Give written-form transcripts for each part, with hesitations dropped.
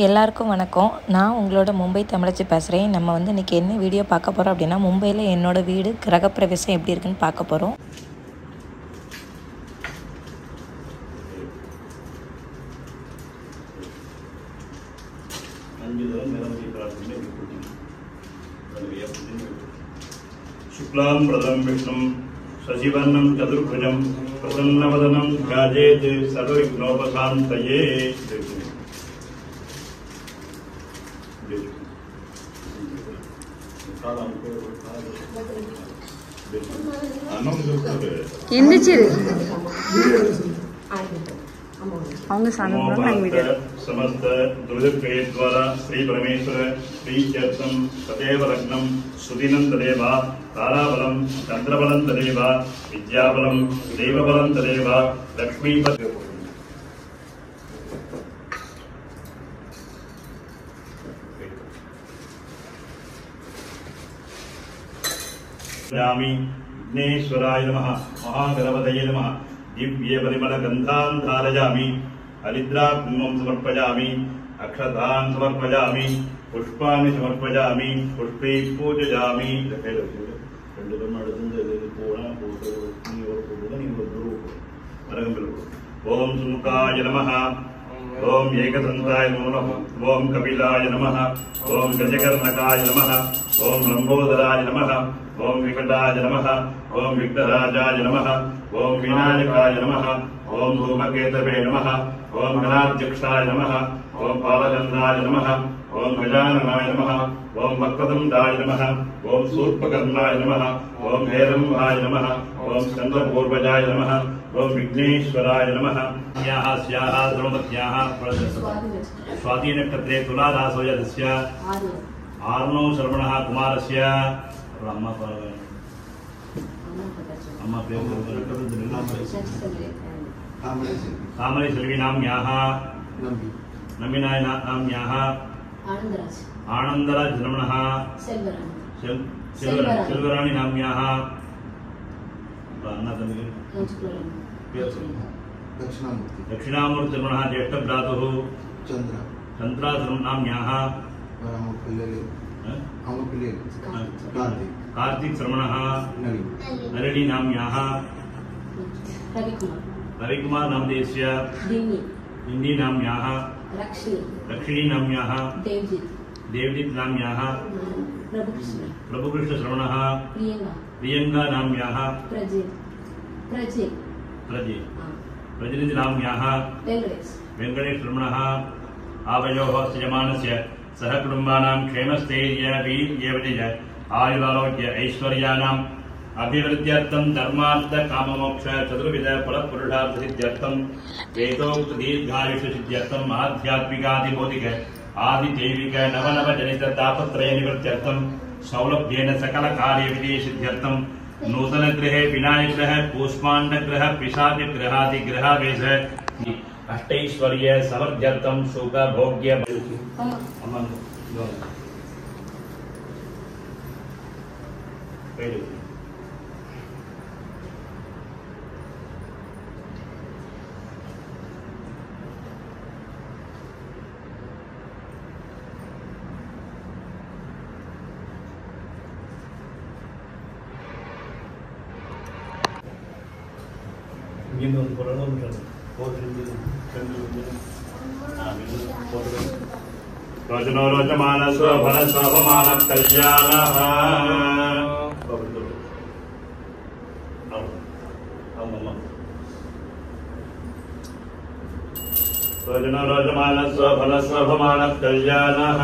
எல்லாருக்கும் வணக்கம். நான் உங்களோட மும்பை தமிழச்சி பேசுகிறேன். நம்ம இன்றைக்கி என்ன வீடியோ பார்க்க போகிறோம் அப்படின்னா, மும்பையில் என்னோடய வீடு கிரகப்பிரவேசம் எப்படி இருக்குன்னு பார்க்க போகிறோம். शुक्लां प्रदं विष्णुं शशिवर्णं चतुर्भुजं प्रसन्नवदनं ध्यायेत् सर्वविघ्नोपशान्तये। समस्त दुर्दे द्वारा श्री परमेश्वर श्री चर्तम तदेव लग्नम सुदिनं तदेव ताराबलं चंद्रबलं तदेव विद्याबलं देवबलं तदेव लक्ष्मीपति विघ्नेश्वराय नमः महागणपतये नमः दिव्य परिमल गंधान् धारयामि हरिद्रा कुंभं समर्पयामि अक्षतान् समर्पयामि पुष्पाणि समर्पयामि पुष्पै पूजयामि। ओम सुमुखाय नमः ओम एकदन्ताय नमः ओम कपिलाय नमः ओम गजकर्णकाय नमः ओम लंबोदराय नमः ओम विकटाय नमः ओम विघ्नराजाय नमः ओम विनायकाय नमः ओम धूमकेतवे नमः ओम गणाध्यक्षाय नमः ओम पालचंद्राय नमः ओम गजाननाय नमः ओम वक्रतुण्डाय नमः ओम शूर्पकर्णाय नमः ओम हेरम्बाय नमः ओम चंद्रपूर्वजाय नमः ओम विघ्नेश्वराय नमः। स्याः द्रौपद्याः स्वाति नक्षत्रे तुलारासो यदस्य आर्णौ श्रवणः कुमारस्य अम्मा कामरी सेल्वी नाम्याः नमिनाय नाम्याः आनंदराज श्रवणः सेल्वराणी नाम्याः दक्षिणामूर्ति श्रवणः ज्येष्ठभ्रातुः चंद्रा नाम्याः कार्तिक श्रवणः नलिनी नाम्याः रविकुमार नामदेस्य इंदी नाम्याः लक्ष्मी नाम्याः देवजित नाम्याः प्रभुकृष्ण श्रवणः प्रियंका नाम्याः प्रजनिधि नाम्याः वेंकटेश श्रवणः आवयोः यजमानस्य सह कुटुंबानां क्षेमस्थैर्य वीर्यवजय आयुरारोग्य ऐश्वर्याणाम् अभिवृद्ध्यर्थं धर्मार्थ काममोक्ष चतुर्विध फलपुरुषार्थ सिद्ध्यर्थं वेदोक्त दीर्घायुष सिद्ध्यर्थं आध्यात्मिकादिभौतिक आदिदैविक नवनव जनित तापत्रय निवृत्त्यर्थं सौलभ्येन सकल कार्य विधि सिद्ध्यर्थं नूतन गृहे विनायक ग्रह कूष्मांड ग्रह पिशाच ग्रहादि ग्रहावेश अष्टैश्वर्य समृद्ध्यर्थं सुख भोग्य रोचनो रोचमानः स्वफलस्वपमानः कल्याणः रोचनो रोचमानः स्वफलस्वपमानः कल्याणः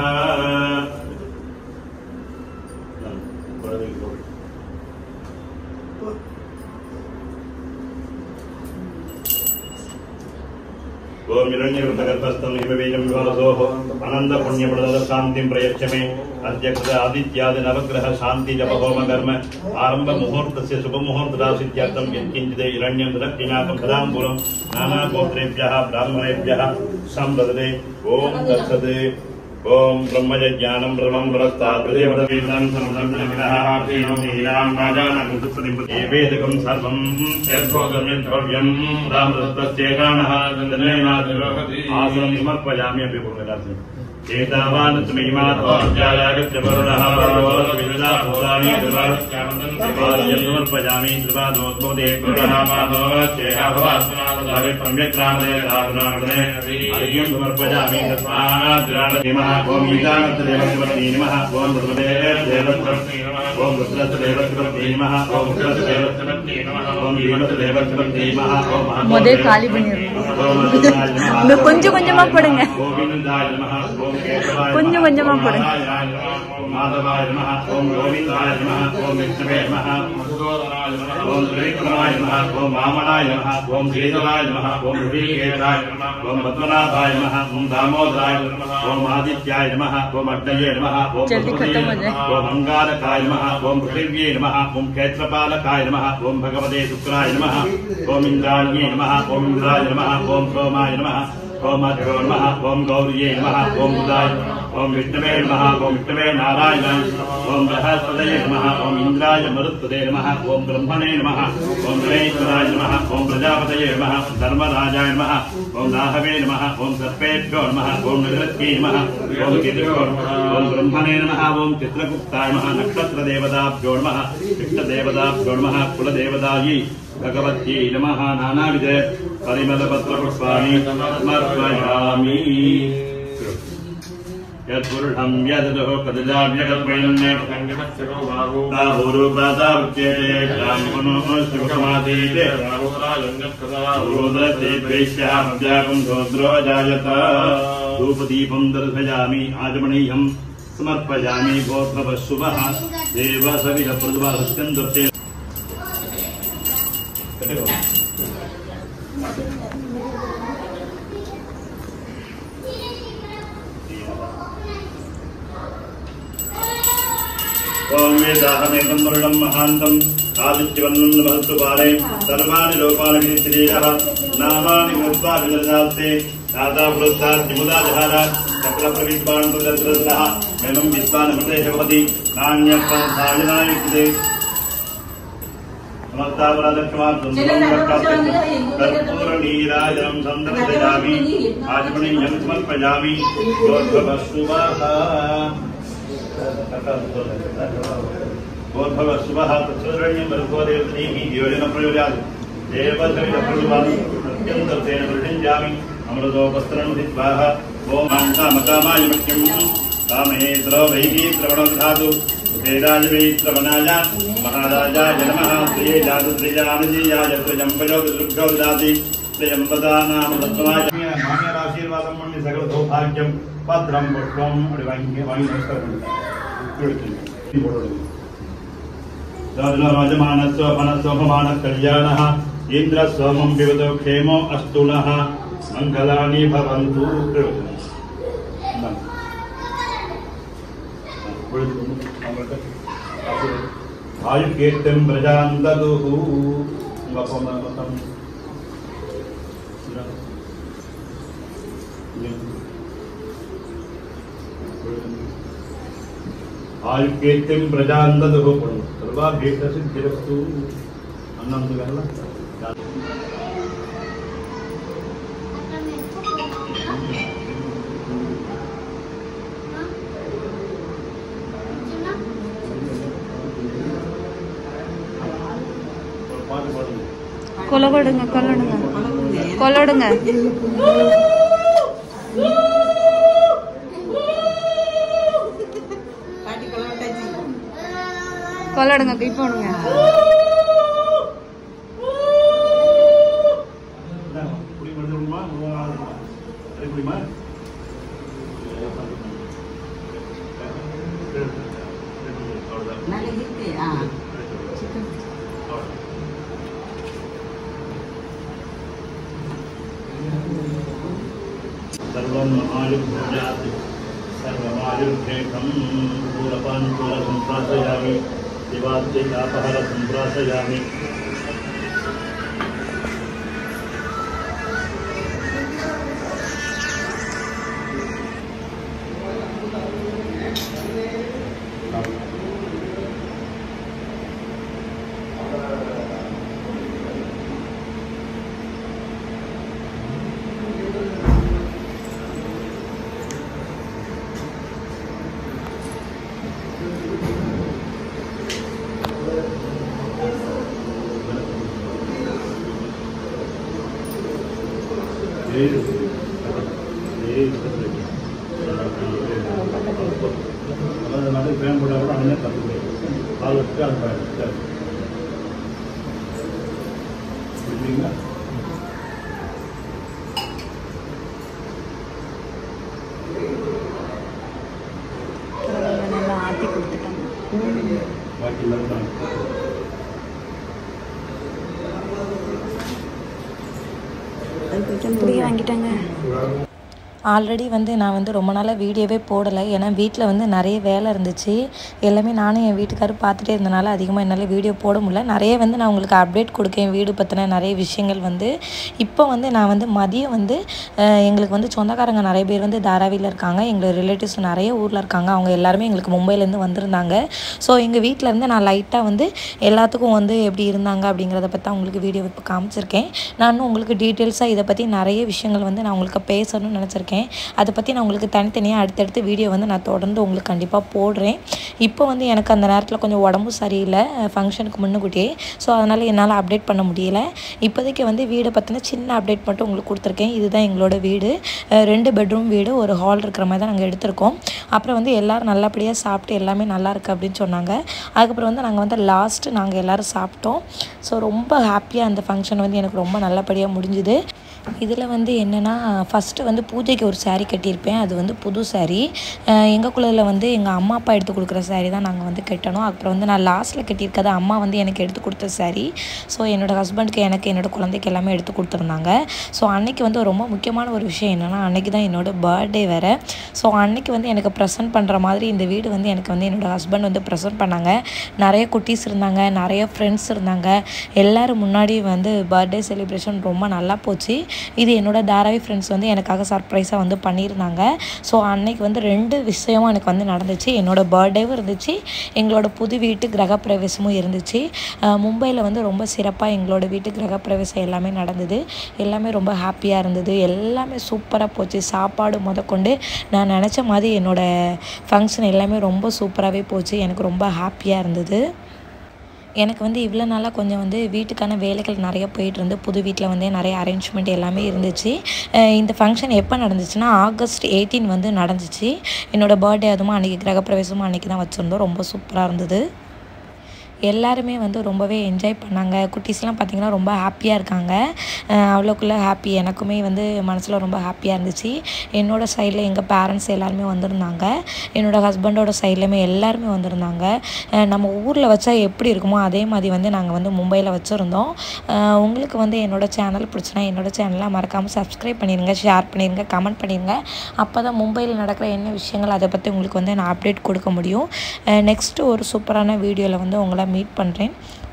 ओम हिरण्यगर्भस्थं हिमबीजं विवासोः अनंत पुण्यप्रद शांतिं प्रयच्छ मे अध्यक्ष आदित्यादि नवग्रह शांति जप होम कर्म आरंभ मुहूर्तस्य शुभ मुहूर्तदासिद्ध्यर्थं यत्किञ्चित् हिरण्यं दक्षिणाकं सदाम्बुलं नाना गोत्रेभ्यः ब्राह्मणेभ्यः संददते ओम तत्सत् ओम ब्रह्मज्ञानं ब्रह्मं प्रस्ताद्वेदं समसंज्ञानां राजानां वेदकं सर्वं यद्भोगम्यं रामदत्तस्येषाणः चन्द्रनेनादिरोहति आसनं समर्पयामि अपि पूर्णदासि एतावान् स्मैमात्वाध्यायागच्छ वरुणः विदुना भूतानि द्विवारस्यामदं समर्पयामि द्विवादोद्भोदे पुरः माधवश्चेहाभवास्मनादे सम्यक्रामदे रावणाग्ने अर्घ्यं समर्पयामि तस्माद्राणिमः ओम ईशानदेवस्य नमः ओम रुद्रदेवस्य नमः ओम रुद्रदेवस्य नमः ओम रुद्रदेवस्य नमः ओम ஈமதேவस्य नमः ओम मोदे खाली பண்ணிருங்க கொஞ்சம் கொஞ்சமா போடுங்க கோவிந்தாய நமः ஓம் கொஞ்சம் கொஞ்சமா போடுங்க माधवाय नमः ओम गोविंदाय नमः ओम विष्णवे नमः मधुसूदनाय नमः ओम त्रिविक्रमाय नमः ओम वामनाय नमः ओम केशवाय नमः ओम ऋषिकेशाय नमः ओम पद्मनाभाय नमः ओम दामोदराय नमः ओम आदित्याय नमः ओम अग्नये नमः ओम अंगारकाय नमः ओम पृथिव्ये नमः ओम क्षेत्रपालकाय नमः ओम भगवते शुक्राय नमः ओम इंद्राण्ये नमः ओम इंद्राय नमः ओम सोमाय नमः ओम अद्यो नमः ओम गौर्ये नमः ओम बुधाय ओम विष्णवे नमः ओम विष्णवे नारायणाय ओम बृहस्पतये नमः ओम इंद्राय मरुत्पदे नमः ओम ब्रह्मणे नमः ओम गणेश्वराय नमः ओम प्रजापतये नमः धर्मराजाय नमः ओम राहवे नमः ओम सर्पेभ्यो नमः ओम नगरत्यै नमः ओम केतुभ्यो नमः ओम ब्रह्मणे नमः ओम चित्रगुप्ताय नमः नक्षत्रदेवताभ्यो नमः इष्टदेवताभ्यो नमः कुलदेवतायै भगवत्यै नमः नानाविध परिमलपत्रपुष्पाणि समर्पयामि यत्पुरुषं यदुः कदजाव्यकल्पयन्ने ताहुरुपादावृत्यते ब्राह्मणो शिवसमाधीते रोदते वैश्यामव्याकं शूद्रो जायत धूपदीपं दर्शयामि आचमनीयं समर्पयामि गोत्रवशुभः देवसविधप्रतिभासत्यं दत्ते ओम वेदाहमेकं वरुणं महान्तं आदित्यवन्नं महत्त्वपाले सर्वाणि लोकानि विनिश्चितः नामानि कृत्वा विदर्शास्ते दाता पुरुषार्थिमुदाधार चक्रप्रविद्वान् प्रदर्शः एवं विद्वान् अमृतेश भवति नान्यप्रसायनायुक्ते कर्पूरनीराजनं सन्दर्शयामि आचमनीयं समर्पयामि गोर्भवशुभः गोर्भवशुभः तत्सुरण्यं बर्भोदेवतीः योजनं प्रयोजात् देवसविधप्रतिभाति अत्यन्तर्तेन वृषिञ्जामि अमृतोपस्त्रं धित्वाः ॐ कामकामाय मह्यं कामहेत्र वैगीत्रवणं धातु वेदाय वैत्रवणाय महाराजाय नमः श्रिये जातु श्रियानजीयाय त्र्यम्बयोगदृभ्यो ददाति त्र्यम्बदानां तत्त्वाय मान्यराशीर्वादं मन्ये सकल सौभाग्यं भद्रं पुष्पं वाङ्गे राजमानस्व फनस्वपमानः कल्याणः इन्द्रस्वमं विवदो क्षेमो अस्तु नः मङ्गलानि भवन्तु आयुर्कीर्तिं प्रजां ददुः आयुर्कीर्तिं प्रजां ददुः सर्वाभीष्टसिद्धिरस्तु अन्नं கொலோடுங்க கொலோடுங்க கொலோடுங்க கொலோடுங்க கை போடுங்க सर्वं आयुर्भुजाति सर्वमायुर्भेदं पूरपाञ्चूरं प्रार्थयामि दिवाद्यैकापहरं प्रार्थयामि அதாவது நடு ஃபேன் போட்டால் கூட அங்கே கற்றுக்கணும் பால் வச்சுட்டு அது புரியுங்களா? நல்லா ஆட்டி கொடுத்துட்டாங்க. பாக்கி எல்லாம் இப்படியே வாங்கிட்டாங்க. ஆல்ரெடி வந்து நான் வந்து ரொம்ப நாளாக வீடியோவே போடலை. ஏன்னா வீட்டில் வந்து நிறைய வேலை இருந்துச்சு. எல்லாமே நானும் என் வீட்டுக்காரர் பார்த்துட்டே இருந்தனால அதிகமாக என்னால் வீடியோ போட முடியல. நிறைய வந்து நான் உங்களுக்கு அப்டேட் கொடுக்கேன் வீடு பற்றின நிறைய விஷயங்கள் வந்து. இப்போ வந்து நான் வந்து மதியம் வந்து எங்களுக்கு வந்து சொந்தக்காரங்க நிறைய பேர் வந்து தாராவியில் இருக்காங்க. எங்கள் ரிலேட்டிவ்ஸ் நிறைய ஊரில் இருக்காங்க. அவங்க எல்லாருமே எங்களுக்கு மும்பையிலேருந்து வந்திருந்தாங்க. ஸோ எங்கள் வீட்டில் இருந்து நான் லைட்டாக வந்து எல்லாத்துக்கும் வந்து எப்படி இருந்தாங்க அப்படிங்கிறத பற்றி உங்களுக்கு வீடியோ இப்போ காமிச்சிருக்கேன். நான் உங்களுக்கு டீட்டெயில்ஸாக இதை பற்றி நிறைய விஷயங்கள் வந்து நான் உங்களுக்கு பேசணும்னு நினச்சிருக்கேன். அதை பற்றி நான் உங்களுக்கு தனித்தனியாக அடுத்தடுத்து வீடியோ வந்து நான் தொடர்ந்து உங்களுக்கு கண்டிப்பாக போடுறேன். இப்போ வந்து எனக்கு அந்த நேரத்தில் கொஞ்சம் உடம்பு சரியில்லை ஃபங்க்ஷனுக்கு முன்னுக்கூட்டியே. ஸோ அதனால் என்னால் அப்டேட் பண்ண முடியல. இப்போதைக்கு வந்து வீடை பற்றின சின்ன அப்டேட் மட்டும் உங்களுக்கு கொடுத்துருக்கேன். இதுதான் எங்களோட வீடு. 2 பெட்ரூம் வீடு, ஒரு ஹால் இருக்கிற மாதிரி தான் நாங்கள் எடுத்திருக்கோம். அப்புறம் வந்து எல்லோரும் நல்லபடியாக சாப்பிட்டு எல்லாமே நல்லா இருக்குது அப்படின்னு சொன்னாங்க. அதுக்கப்புறம் வந்து நாங்கள் வந்து லாஸ்ட்டு நாங்கள் எல்லோரும் சாப்பிட்டோம். ஸோ ரொம்ப ஹாப்பியாக அந்த ஃபங்க்ஷன் வந்து எனக்கு ரொம்ப நல்லபடியாக முடிஞ்சுது. இதில் வந்து என்னென்னா ஃபஸ்ட்டு வந்து பூஜைக்கு ஒரு சாரீ கட்டியிருப்பேன். அது வந்து புது சாரீ. எங்கள் குலத்தில் வந்து எங்கள் அம்மா அப்பா எடுத்து கொடுக்குற சாரீ தான் நாங்கள் வந்து கட்டணும். அப்புறம் வந்து நான் லாஸ்ட்டில் கட்டியிருக்கதை அம்மா வந்து எனக்கு எடுத்து கொடுத்த சாரீ. ஸோ என்னோடய ஹஸ்பண்டுக்கு எனக்கு என்னோடய குழந்தைக்கு எல்லாமே எடுத்து கொடுத்துருந்தாங்க. ஸோ அன்றைக்கி வந்து ரொம்ப முக்கியமான ஒரு விஷயம் என்னென்னா அன்றைக்கி தான் என்னோடய பர்த்டே வேறு. ஸோ அன்றைக்கி வந்து எனக்கு ப்ரெசென்ட் பண்ணுற மாதிரி இந்த வீடு வந்து எனக்கு வந்து என்னோடய ஹஸ்பண்ட் வந்து ப்ரெசென்ட் பண்ணாங்க. நிறைய குட்டீஸ் இருந்தாங்க, நிறைய ஃப்ரெண்ட்ஸ் இருந்தாங்க. எல்லோரும் முன்னாடி வந்து பர்த்டே செலிப்ரேஷன் ரொம்ப நல்லா போச்சு. இது என்னோட தாராவி ஃப்ரெண்ட்ஸ் வந்து எனக்காக சர்ப்ரைஸாக வந்து பண்ணியிருந்தாங்க. ஸோ அன்னைக்கு வந்து 2 விஷயமும் எனக்கு வந்து நடந்துச்சு. என்னோட பர்த்டேவும் இருந்துச்சு, எங்களோட புது வீட்டு கிரகப்பிரவேசமும் இருந்துச்சு. மும்பையில் வந்து ரொம்ப சிறப்பாக எங்களோட வீட்டு கிரகப்பிரவேசம் எல்லாமே நடந்தது. எல்லாமே ரொம்ப ஹாப்பியாக இருந்தது. எல்லாமே சூப்பராக போச்சு. சாப்பாடு முதற்கொண்டு நான் நினச்ச மாதிரி என்னோடய ஃபங்க்ஷன் எல்லாமே ரொம்ப சூப்பராகவே போச்சு. எனக்கு ரொம்ப ஹாப்பியாக இருந்தது. எனக்கு வந்து இவ்வளோ நாளாக கொஞ்சம் வந்து வீட்டுக்கான வேலைகள் நிறைய போயிட்டுருந்து. புது வீட்டில் வந்து நிறைய அரேஞ்ச்மெண்ட் எல்லாமே இருந்துச்சு. இந்த ஃபங்க்ஷன் எப்போ நடந்துச்சுன்னா ஆகஸ்ட் 18 வந்து நடந்துச்சு. என்னோடய பர்த்டே அதுவும் அன்றைக்கி கிரகப்பிரவேசமும் அன்றைக்கி தான் வச்சுருந்தோம். ரொம்ப சூப்பராக இருந்தது. எல்லாருமே வந்து ரொம்பவே என்ஜாய் பண்ணாங்க. குட்டீஸ்லாம் பார்த்திங்கன்னா ரொம்ப ஹாப்பியாக இருக்காங்க. அவ்வளோக்குள்ளே ஹாப்பி. எனக்குமே வந்து மனசில் ரொம்ப ஹாப்பியாக இருந்துச்சு. என்னோடய சைடில் எங்கள் பேரண்ட்ஸ் எல்லாருமே வந்திருந்தாங்க. என்னோடய ஹஸ்பண்டோட சைட்லேயுமே எல்லாருமே வந்திருந்தாங்க. நம்ம ஊரில் வச்சா எப்படி இருக்குமோ அதே மாதிரி வந்து நாங்கள் வந்து மும்பையில் வச்சுருந்தோம். உங்களுக்கு வந்து என்னோடய சேனல் பிடிச்சினா என்னோடய சேனலை மறக்காமல் சப்ஸ்கிரைப் பண்ணிடுங்க, ஷேர் பண்ணிடுங்க, கமெண்ட் பண்ணிடுங்க. அப்போ தான் மும்பையில் நடக்கிற என்ன விஷயங்கள் அதை பற்றி உங்களுக்கு வந்து நான் அப்டேட் கொடுக்க முடியும். நெக்ஸ்ட்டு ஒரு சூப்பரான வீடியோவில் வந்து உங்களை மீட் பண்ணுறேன்.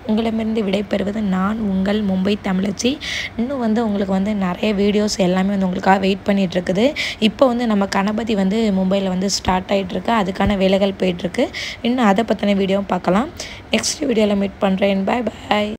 உங்களிடமிருந்து விடைபெறுவது நான் உங்கள் மும்பை தமிழச்சி. இன்னும் வந்து உங்களுக்கு வந்து நிறைய வீடியோஸ் எல்லாமே வந்து உங்களுக்காக வெயிட் பண்ணிகிட்ருக்குது. இப்போ வந்து நம்ம கணபதி வந்து மும்பையில் வந்து ஸ்டார்ட் ஆகிட்டுருக்கு. அதுக்கான வேலைகள் போயிட்டுருக்கு. இன்னும் அதை பற்றின வீடியோவும் பார்க்கலாம். நெக்ஸ்ட் வீடியோவில் மீட் பண்ணுறேன். பாய் பாய்.